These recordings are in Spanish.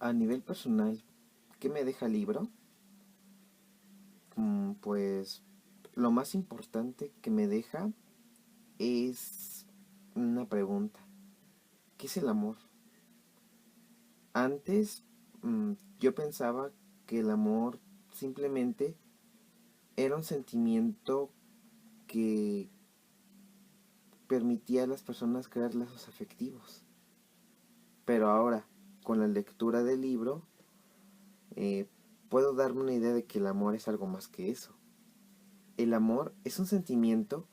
A nivel personal, ¿qué me deja el libro? Pues lo más importante que me deja es una pregunta. ¿Qué es el amor? Antes yo pensaba que el amor simplemente era un sentimiento que permitía a las personas crear lazos afectivos. Pero ahora, con la lectura del libro, eh, puedo darme una idea de que el amor es algo más que eso. El amor es un sentimiento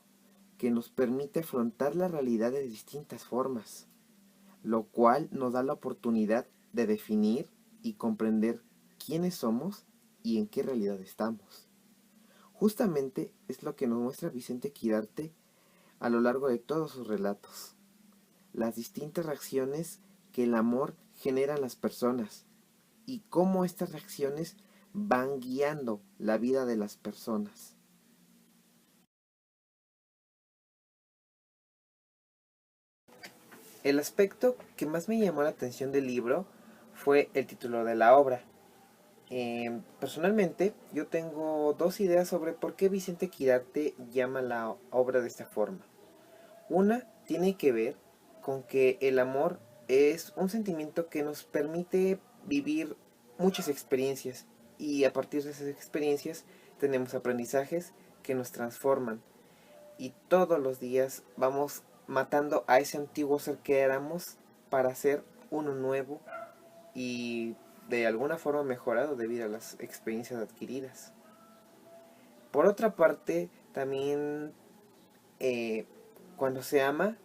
que nos permite afrontar la realidad de distintas formas, lo cual nos da la oportunidad de definir y comprender quiénes somos y en qué realidad estamos. Justamente es lo que nos muestra Vicente Quirarte a lo largo de todos sus relatos, las distintas reacciones que el amor genera en las personas y cómo estas reacciones van guiando la vida de las personas. El aspecto que más me llamó la atención del libro fue el título de la obra. Personalmente, yo tengo dos ideas sobre por qué Vicente Quirarte llama la obra de esta forma. Una tiene que ver con que el amor es un sentimiento que nos permite vivir muchas experiencias y a partir de esas experiencias tenemos aprendizajes que nos transforman y todos los días vamos matando a ese antiguo ser que éramos para ser uno nuevo y de alguna forma mejorado debido a las experiencias adquiridas. Por otra parte, también cuando se ama,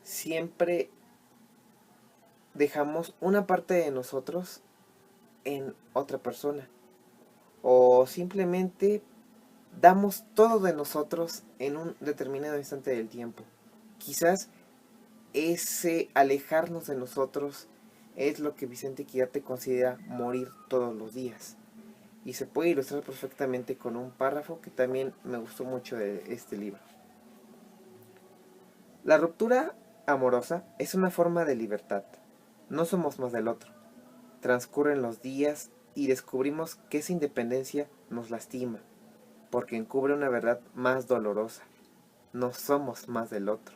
siempre dejamos una parte de nosotros en otra persona. O simplemente damos todo de nosotros en un determinado instante del tiempo. Quizás ese alejarnos de nosotros es lo que Vicente Quirarte considera morir todos los días. Y se puede ilustrar perfectamente con un párrafo que también me gustó mucho de este libro. La ruptura amorosa es una forma de libertad. No somos más del otro. Transcurren los días y descubrimos que esa independencia nos lastima, porque encubre una verdad más dolorosa. No somos más del otro.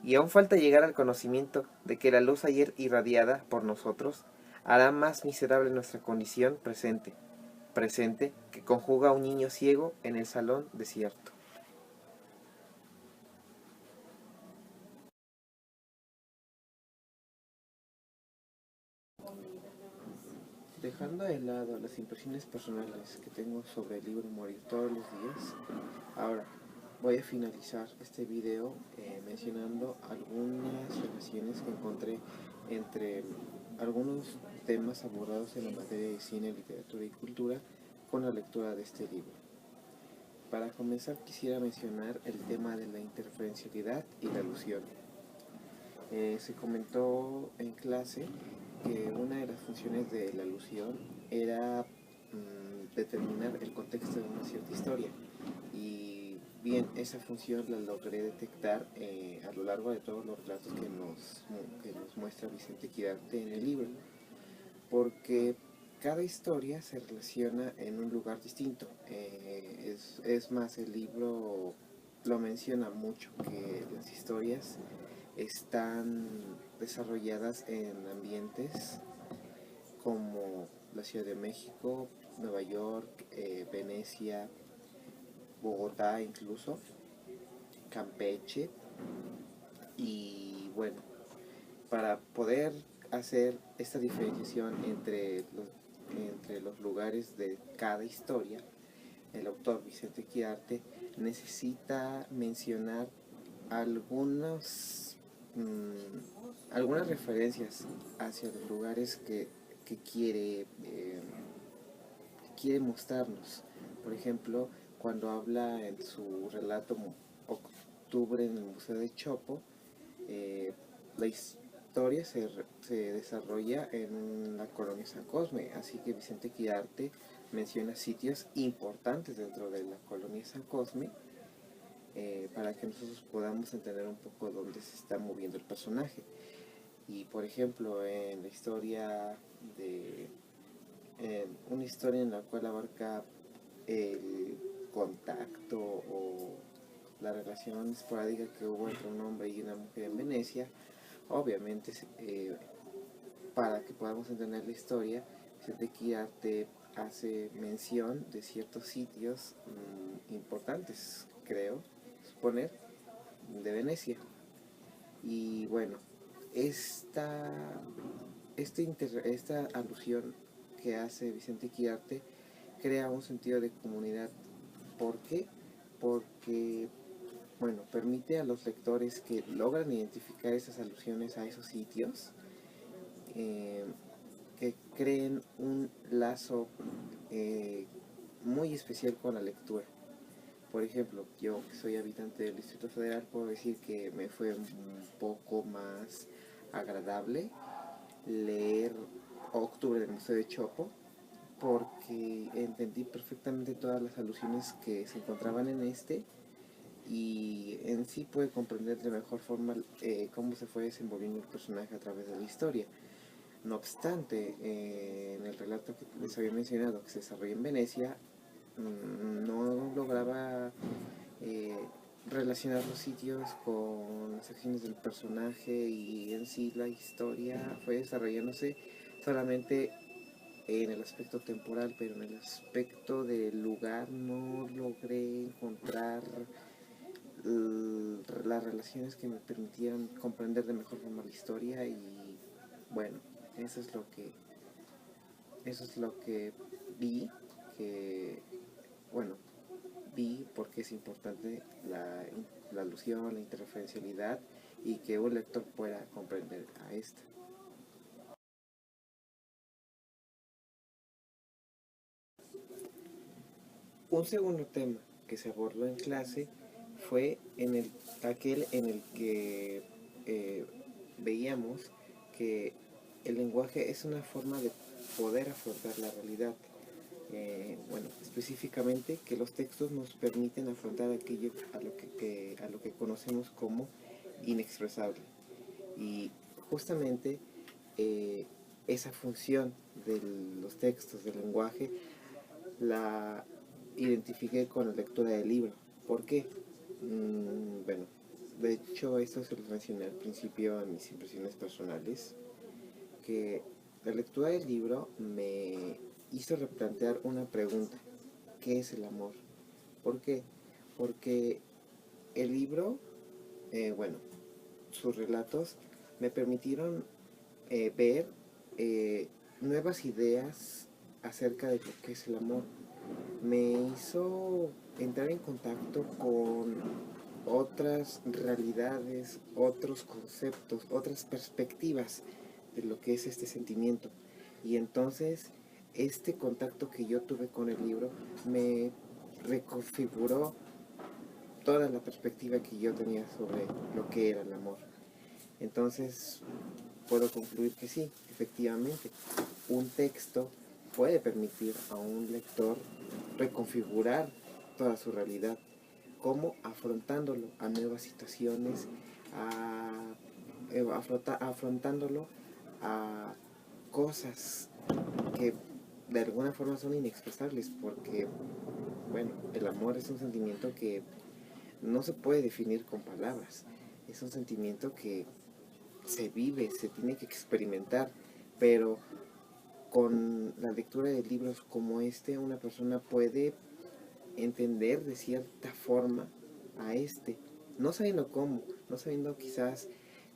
Y aún falta llegar al conocimiento de que la luz ayer irradiada por nosotros hará más miserable nuestra condición presente, presente que conjuga a un niño ciego en el salón desierto. Dejando de lado las impresiones personales que tengo sobre el libro Morir todos los días, ahora voy a finalizar este video mencionando algunas relaciones que encontré entre algunos temas abordados en la materia de cine, literatura y cultura con la lectura de este libro. Para comenzar quisiera mencionar el tema de la interferencialidad y la alusión. Se comentó en clase que una de las funciones de la alusión era determinar el contexto de una cierta historia. Y bien, esa función la logré detectar a lo largo de todos los relatos que nos muestra Vicente Quirarte en el libro. Porque cada historia se relaciona en un lugar distinto. Es más, el libro lo menciona mucho, que las historias están desarrolladas en ambientes como la Ciudad de México, Nueva York, Venecia, Bogotá incluso, Campeche. Y bueno, para poder hacer esta diferenciación entre los lugares de cada historia, el autor Vicente Quirarte necesita mencionar algunos, algunas referencias hacia los lugares que quiere mostrarnos. Por ejemplo, cuando habla en su relato Octubre en el Museo de Chopo, la historia se desarrolla en la colonia San Cosme, así que Vicente Quirarte menciona sitios importantes dentro de la colonia San Cosme para que nosotros podamos entender un poco dónde se está moviendo el personaje. Y por ejemplo, en la historia de una historia en la cual abarca el contacto o la relación esporádica que hubo entre un hombre y una mujer en Venecia, obviamente para que podamos entender la historia, Vicente Quirarte hace mención de ciertos sitios importantes, creo, suponer, de Venecia. Y bueno, esta, esta alusión que hace Vicente Quirarte crea un sentido de comunidad. ¿Por qué? Porque, bueno, permite a los lectores que logran identificar esas alusiones a esos sitios, eh, que creen un lazo muy especial con la lectura. Por ejemplo, yo que soy habitante del Distrito Federal puedo decir que me fue un poco más agradable leer Octubre del Museo de Chopo, porque entendí perfectamente todas las alusiones que se encontraban en este, y en sí pude comprender de mejor forma cómo se fue desenvolviendo el personaje a través de la historia. No obstante, en el relato que les había mencionado, que se desarrolla en Venecia, no lograba eh, relacionar los sitios con las acciones del personaje, y en sí la historia fue desarrollándose solamente en el aspecto temporal, pero en el aspecto del lugar no logré encontrar las relaciones que me permitieran comprender de mejor forma la historia. Y bueno, eso es lo que eso es lo que vi, que bueno, vi porque es importante la alusión, la interreferencialidad, y que un lector pueda comprender a esta. Un segundo tema que se abordó en clase fue aquel en el que eh, veíamos que el lenguaje es una forma de poder afrontar la realidad. Bueno, específicamente que los textos nos permiten afrontar aquello a lo que conocemos como inexpresable. Y justamente eh, esa función de los textos, del lenguaje, la identifiqué con la lectura del libro. ¿Por qué? Bueno, de hecho esto se lo mencioné al principio en mis impresiones personales, que la lectura del libro me hizo replantear una pregunta: ¿qué es el amor? ¿Por qué? Porque el libro, bueno, sus relatos me permitieron ver eh, nuevas ideas acerca de lo que es el amor. Me hizo entrar en contacto con otras realidades, otros conceptos, otras perspectivas de lo que es este sentimiento. Y entonces este contacto que yo tuve con el libro me reconfiguró toda la perspectiva que yo tenía sobre lo que era el amor. Entonces puedo concluir que sí, efectivamente, un texto puede permitir a un lector reconfigurar toda su realidad, como afrontándolo a nuevas situaciones, afrontándolo a cosas que de alguna forma son inexpresables, porque, bueno, el amor es un sentimiento que no se puede definir con palabras, es un sentimiento que se vive, se tiene que experimentar, pero con la lectura de libros como este, una persona puede entender de cierta forma a este, no sabiendo cómo, no sabiendo quizás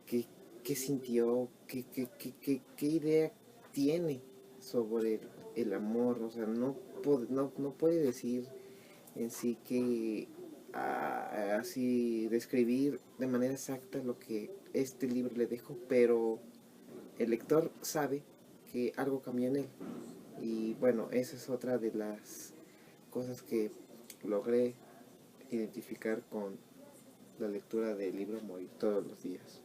qué, qué sintió, qué idea tiene sobre el amor. O sea, no puede decir en sí que así describir de manera exacta lo que este libro le dejó, pero el lector sabe que algo cambió en él. Y bueno, esa es otra de las cosas que logré identificar con la lectura del libro Morir todos los días.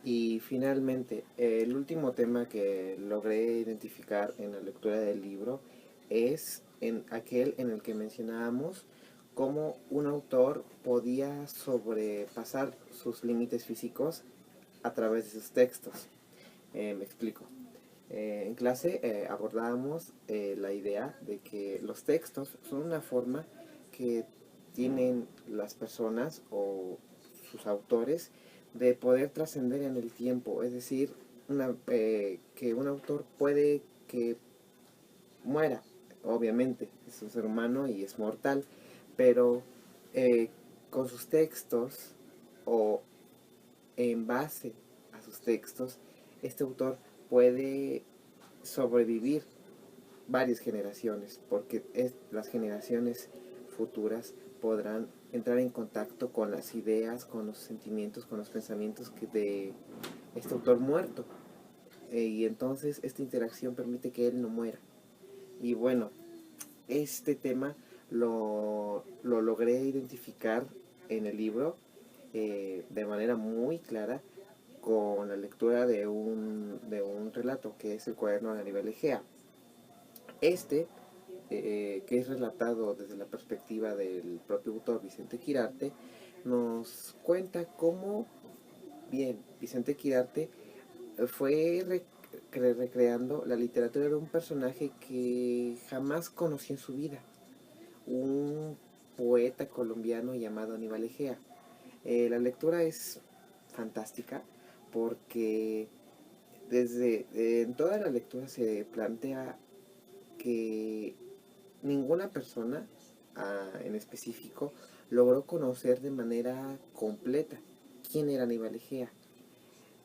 Y finalmente, el último tema que logré identificar en la lectura del libro es en aquel en el que mencionábamos cómo un autor podía sobrepasar sus límites físicos a través de sus textos. Me explico. En clase abordábamos la idea de que los textos son una forma que tienen las personas o sus autores de poder trascender en el tiempo. Es decir, que un autor puede que muera, obviamente, es un ser humano y es mortal, pero eh, con sus textos o en base a sus textos, este autor puede sobrevivir varias generaciones, porque las generaciones futuras podrán entrar en contacto con las ideas, con los sentimientos, con los pensamientos de este autor muerto. Y entonces esta interacción permite que él no muera. Y bueno, este tema lo logré identificar en el libro de manera muy clara con la lectura de un relato que es el cuaderno de Aníbal Egea. Este, que es relatado desde la perspectiva del propio autor Vicente Quirarte, nos cuenta cómo, bien, Vicente Quirarte fue recreando la literatura de un personaje que jamás conoció en su vida, un poeta colombiano llamado Aníbal Egea. La lectura es fantástica porque en toda la lectura se plantea que ninguna persona en específico logró conocer de manera completa quién era Aníbal Egea.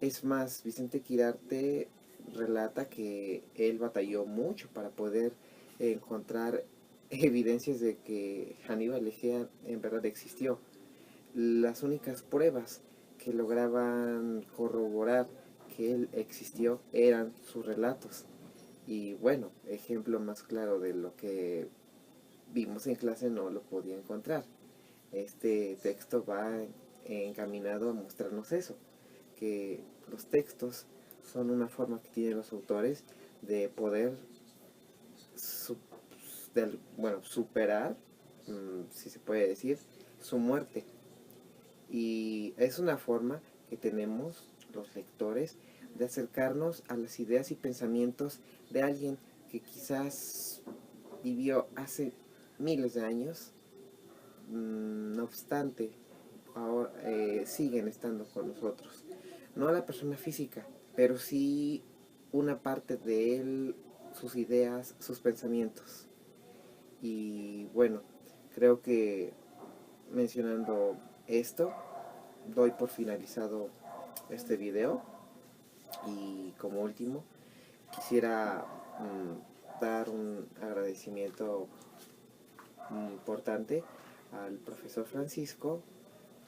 Es más, Vicente Quirarte relata que él batalló mucho para poder encontrar evidencias de que Aníbal Egea en verdad existió. Las únicas pruebas que lograban corroborar que él existió eran sus relatos. Y bueno, ejemplo más claro de lo que vimos en clase no lo podía encontrar. Este texto va encaminado a mostrarnos eso, que los textos son una forma que tienen los autores de poder su- superar, si se puede decir, su muerte. Y es una forma que tenemos los lectores de acercarnos a las ideas y pensamientos de alguien que quizás vivió hace miles de años. No obstante, ahora siguen estando con nosotros. No la persona física, pero sí una parte de él, sus ideas, sus pensamientos. Y bueno, creo que mencionando esto, doy por finalizado este video. Y como último, quisiera dar un agradecimiento importante al profesor Francisco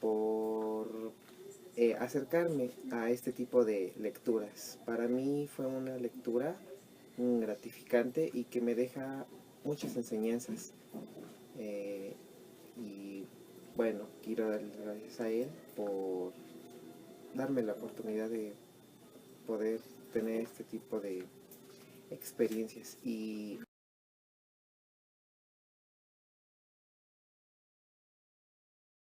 por acercarme a este tipo de lecturas. Para mí fue una lectura gratificante y que me deja muchas enseñanzas. Eh, y bueno, quiero darle gracias a él por darme la oportunidad de poder tener este tipo de experiencias. Y